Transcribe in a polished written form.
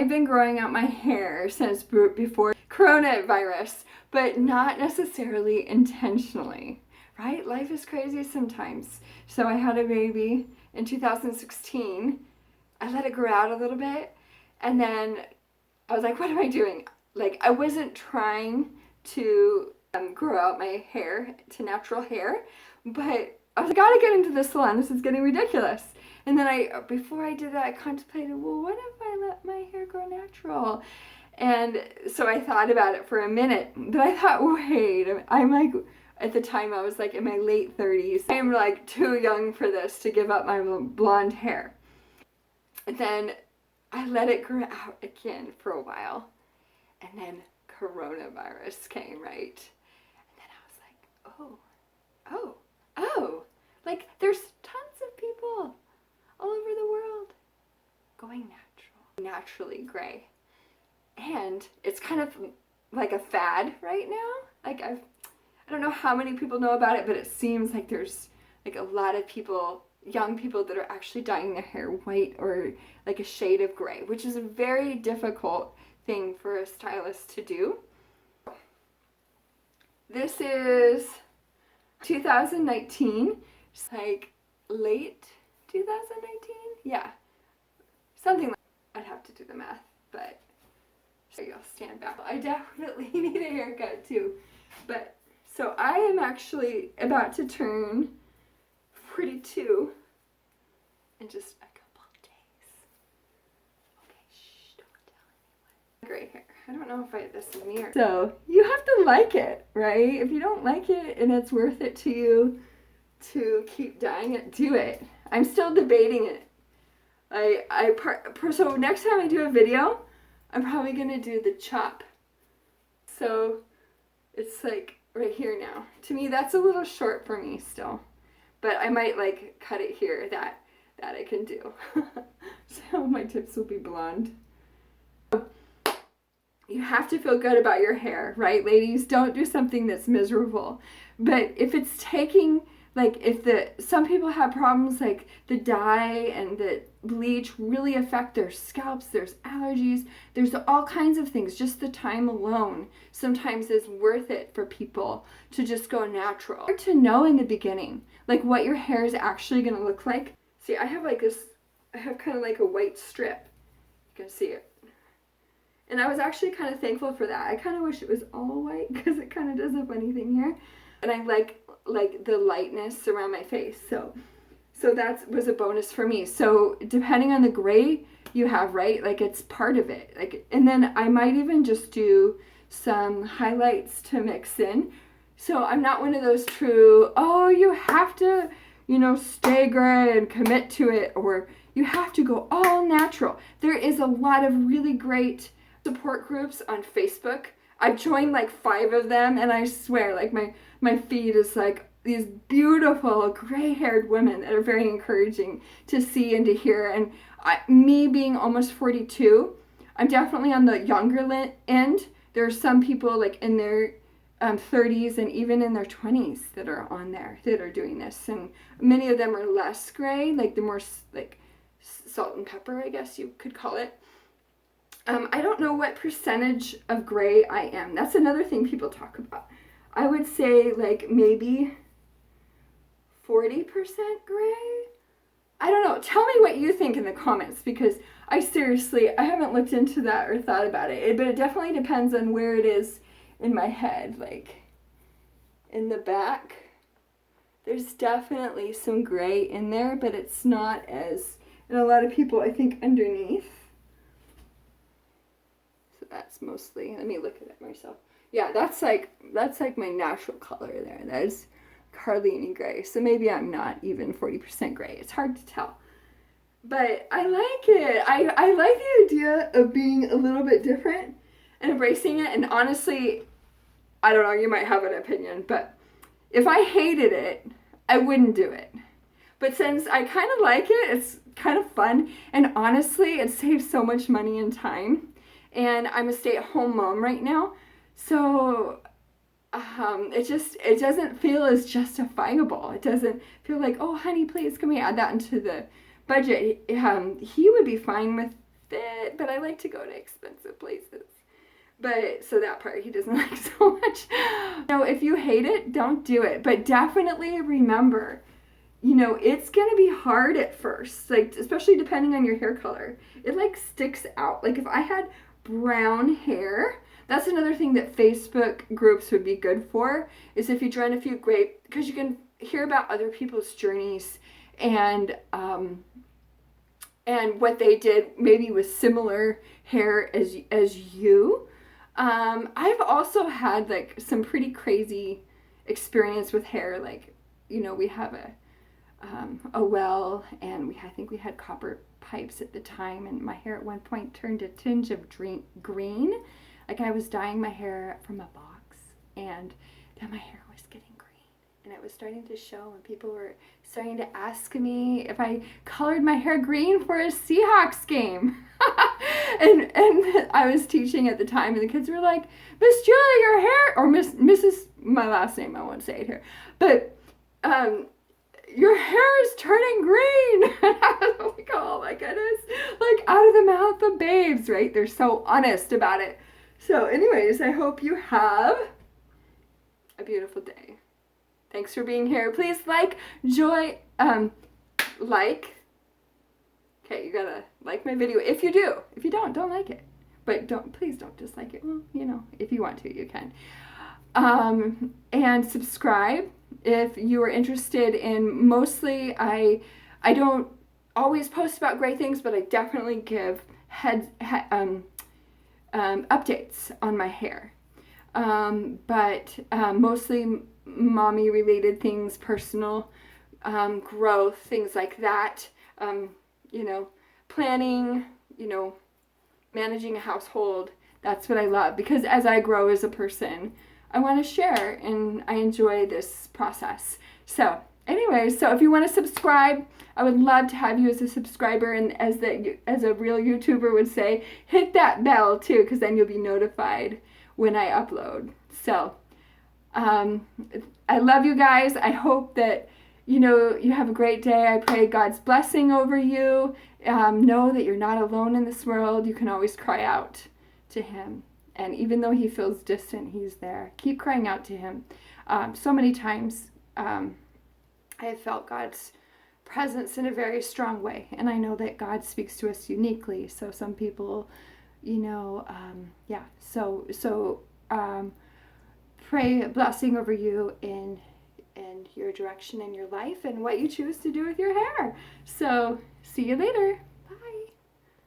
I've been growing out my hair since before coronavirus, but not necessarily intentionally, right? Life is crazy sometimes. So I had a baby in 2016. I let it grow out a little bit, and then I was like, what am I doing? Like, I wasn't trying to grow out my hair to natural hair, but I was like, I gotta get into the salon. This is getting ridiculous. And then before I did that, I contemplated, well, what if I let my hair grow natural? And so I thought about it for a minute, but I thought, wait, I'm like, at the time I was like in my late 30s. I'm like too young for this to give up my blonde hair. And then I let it grow out again for a while. And then coronavirus came, right? And then I was like, oh, like there's tons of people all over the world going natural, naturally gray. And it's kind of like a fad right now. Like I don't know how many people know about it, but it seems like there's like a lot of people, young people, that are actually dyeing their hair white or like a shade of gray, which is a very difficult thing for a stylist to do. This is 2019. It's like late 2019? Yeah. Something like that. I'd have to do the math, but so you'll stand back. I definitely need a haircut too. But so I am actually about to turn 42 in just a couple of days. Okay, shh, don't tell anyone. Gray hair. I don't know if this is mirror. So you have to like it, right? If you don't like it and it's worth it to you to keep dyeing it, do it. I'm still debating it. So next time I do a video, I'm probably gonna do the chop. So it's like right here now. To me, that's a little short for me still, but I might like cut it here. That I can do. So my tips will be blonde. You have to feel good about your hair, right, ladies? Don't do something that's miserable. But if it's taking, like, some people have problems like the dye and the bleach really affect their scalps. There's allergies. There's all kinds of things. Just the time alone sometimes is worth it for people to just go natural. Hard to know in the beginning, like what your hair is actually going to look like. See, I have like this, I have kind of like a white strip. You can see it. And I was actually kind of thankful for that. I kind of wish it was all white because it kind of does a funny thing here. And I like the lightness around my face. So that was a bonus for me. So depending on the gray you have, right, like it's part of it. Like, and then I might even just do some highlights to mix in. So I'm not one of those true, oh, you have to, stay gray and commit to it, or you have to go all natural. There is a lot of really great support groups on Facebook. I've joined like 5 of them, and I swear, like my feed is like these beautiful gray-haired women that are very encouraging to see and to hear. And me being almost 42, I'm definitely on the younger end. There are some people like in their 30s and even in their 20s that are on there that are doing this, and many of them are less gray, like the more like salt and pepper, I guess you could call it. I don't know what percentage of gray I am. That's another thing people talk about. I would say like maybe 40% gray. I don't know. Tell me what you think in the comments, because I haven't looked into that or thought about it. But it definitely depends on where it is in my head. Like in the back, there's definitely some gray in there, but it's not as, and a lot of people I think underneath. That's mostly, let me look at it myself. Yeah, that's like my natural color there. There's hardly any gray. So maybe I'm not even 40% gray. It's hard to tell. But I like it. I like the idea of being a little bit different and embracing it. And honestly, I don't know, you might have an opinion, but if I hated it, I wouldn't do it. But since I kind of like it, it's kind of fun. And honestly, it saves so much money and time. And I'm a stay-at-home mom right now, so it doesn't feel as justifiable. It doesn't feel like, oh, honey, please, can we add that into the budget? He would be fine with fit, but I like to go to expensive places. But, so that part he doesn't like so much. No, if you hate it, don't do it. But definitely remember, you know, it's going to be hard at first. Like, especially depending on your hair color. It, like, sticks out. Like, if I had brown hair, that's another thing that Facebook groups would be good for, is if you join a few great, because you can hear about other people's journeys and what they did maybe with similar hair as you. I've also had like some pretty crazy experience with hair. Like, you know, we have a well, and I think we had copper pipes at the time, and my hair at one point turned a tinge of green. Like I was dyeing my hair from a box, and then my hair was getting green, and it was starting to show, and people were starting to ask me if I colored my hair green for a Seahawks game. and I was teaching at the time, and the kids were like, Miss Julie, your hair, or Mrs., my last name, I won't say it here, but your hair is turning green. And I was like, oh my goodness, like out of the mouth of babes, right? They're so honest about it. So anyways, I hope you have a beautiful day. Thanks for being here. Please like, okay, you gotta like my video if you do. If you don't like it. But please don't dislike it. Well, you know, if you want to, you can. And subscribe if you are interested in, mostly I don't always post about great things, but I definitely give updates on my hair. But mostly mommy related things, personal growth, things like that. You know, planning, you know, managing a household. That's what I love, because as I grow as a person, I want to share, and I enjoy this process. So anyways, so if you want to subscribe, I would love to have you as a subscriber, and as a real YouTuber would say, hit that bell too, because then you'll be notified when I upload. So I love you guys. I hope that you know you have a great day. I pray God's blessing over you. Know that you're not alone in this world. You can always cry out to Him. And even though He feels distant, He's there. Keep crying out to Him. So many times I have felt God's presence in a very strong way. And I know that God speaks to us uniquely. So some people, you know, yeah. So pray a blessing over you in your direction in your life and what you choose to do with your hair. So see you later.